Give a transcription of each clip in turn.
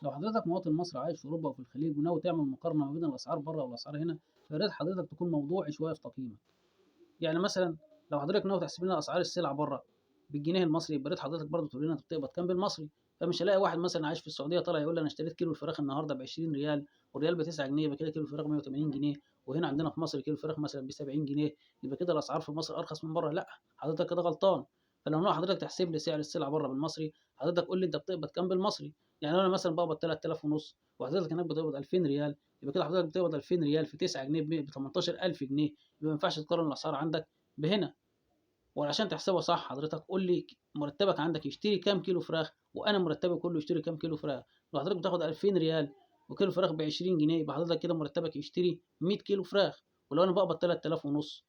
لو حضرتك مواطن مصري عايش في أوروبا وفي الخليج وناوي تعمل مقارنة ما بين الأسعار بره والأسعار هنا، فيا ريت حضرتك تكون موضوعي شوية في تقييمك. يعني مثلا لو حضرتك ناوي تحسب لنا أسعار السلع بره بالجنيه المصري، يبقى يا ريت حضرتك برضه تقول لنا أنت بتقبض كام بالمصري. فمش هلاقي واحد مثلا عايش في السعودية طالع يقول لي أنا اشتريت كيلو الفراخ النهارده ب 20 ريال والريال ب 9 جنيه، يبقى كده كيلو الفراخ 180 جنيه، وهنا عندنا في مصر كيلو الفراخ مثلا ب 70 جنيه، يبقى كده الأسعار في مصر أرخص من بره. لا، حضرتك كده غلطان. فلو نوع حضرتك تحسب لي سعر السلع بره بالمصري، حضرتك قول لي أنت بتقبض كام بالمصري. يعني أنا مثلا بقبض 3000 ونص وحضرتك هناك بتقبض 2000 ريال، يبقى كده حضرتك بتقبض 2000 ريال في 9 جنيه ب 18000 جنيه، يبقى ما ينفعش تقارن الأسعار عندك بهنا. وعشان تحسبها صح حضرتك قول لي مرتبك عندك يشتري كام كيلو فراخ، وانا مرتبي كله يشتري كام كيلو فراخ. لو حضرتك بتاخد 2000 ريال وكيلو فراخ ب 20 جنيه، يبقى حضرتك كده مرتبك يشتري 100 كيلو فراخ. ولو انا بقبض 3000 ونص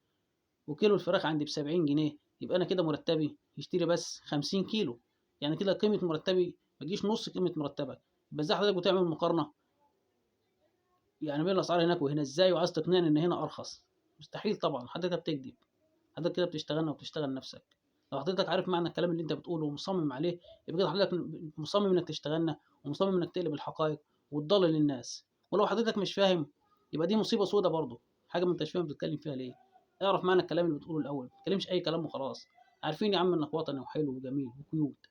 وكيلو الفراخ عندي ب 70 جنيه، يبقى انا كده مرتبي يشتري بس 50 كيلو. يعني كده قيمه مرتبي ما تجيش نص قيمه مرتبك. يبقى ازاي حضرتك بتعمل مقارنه يعني بين الاسعار هناك وهنا؟ ازاي وعايز تقنعني ان هنا ارخص؟ مستحيل طبعا، حضرتك بتكذب. حضرتك كده بتشتغلنا وبتشتغل نفسك. لو حضرتك عارف معنى الكلام اللي انت بتقوله ومصمم عليه، يبقى كده حضرتك مصمم انك تشتغلنا ومصمم انك تقلب الحقائق وتضلل الناس. ولو حضرتك مش فاهم، يبقى دي مصيبه سودة برضه، حاجه ما انتش فاهم بتتكلم فيها ليه. اعرف معنى الكلام اللي بتقوله الاول، ما تتكلمش اي كلام وخلاص. عارفين يا عم انك وطني وحلو وجميل وكيوت،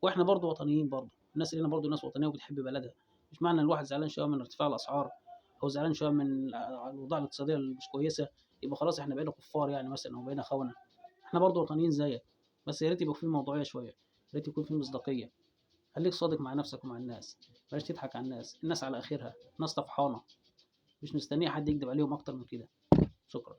واحنا برضه وطنيين برضه. الناس اللي هنا برضه ناس وطنيه وبتحب بلدها. مش معنى ان الواحد زعلان شويه من ارتفاع الاسعار او زعلان شويه من الاوضاع الاقتصاديه اللي مش كويسه، يبقى خلاص احنا بقينا كفار يعني مثلا او بقينا خونه. احنا برضه وطنيين زيك، بس يا ريت يبقى في موضوعيه شويه، يا ريت يكون في مصداقيه. خليك صادق مع نفسك ومع الناس، بلاش تضحك على الناس. الناس على اخرها ناس طفحانه، مش مستنيه حد يكذب عليهم اكتر من كده. شكرا.